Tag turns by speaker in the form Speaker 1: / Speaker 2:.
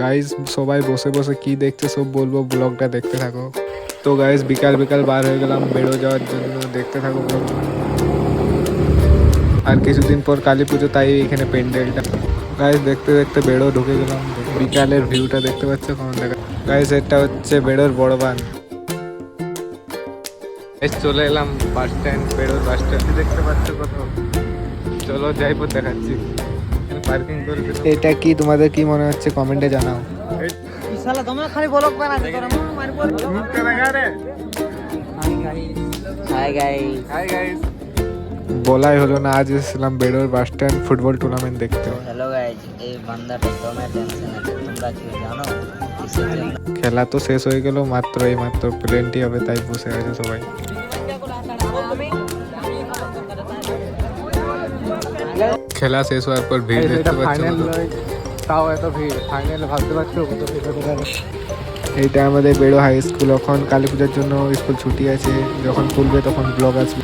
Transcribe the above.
Speaker 1: Guys সবাই বসে বসে কি দেখছে সব বলবো, ব্লগটা দেখতে থাকো। তো গাইস বিকাল বিকাল বার হয়ে গেলাম বেরো যাওয়ার জন্য, দেখতে থাকো ব্লগ। আর কিছুদিন পর কালী পুজো, তাই এখানে প্যান্ডেলটা। গাইস দেখতে দেখতে বেড়ো ঢুকে গেলাম। বিকালের ভিউটা দেখতে পাচ্ছ কেমন দেখা। গাইস এটা হচ্ছে বেড়োর বড় বান। চলে এলাম বাস স্ট্যান্ড, বেড়োর বাস স্ট্যান্ড দেখতে পাচ্ছ কত। চলো যাইপর দেখাচ্ছি পার্কিং করে। এটা কি তোমাদের কি মনে হচ্ছে কমেন্টে জানাও।
Speaker 2: শালা তোমরা খালি ব্লগ বানাতে তোরা মারবো।
Speaker 1: মুখটা দেখা রে।
Speaker 2: Hi guys.
Speaker 1: Hi guys. বলাই হলো না, আজ এসেছিলাম বেড়োর বাস স্ট্যান্ড ফুটবল টুর্নামেন্ট দেখতে।
Speaker 2: হ্যালো গাইস, এই বান্দাটা তোমরা টেনশন আছে, তোমরা কি জানো কিসের জন্য?
Speaker 1: খেলা তো শেষ হয়ে গেল মাত্র, এই মাত্র প্লেনটি হবে, তাই বসে আছে সবাই। খেলা শেষ হওয়ার পর ভিড় দেখতে পাচ্ছ, তাও এত ভিড়। ফাইনাল ভাবতে পারছো। এইটা আমাদের বেড়ো হাই স্কুল। এখন কালী পূজার জন্য স্কুল ছুটি আছে, যখন খুলবে তখন ব্লগ আসবে।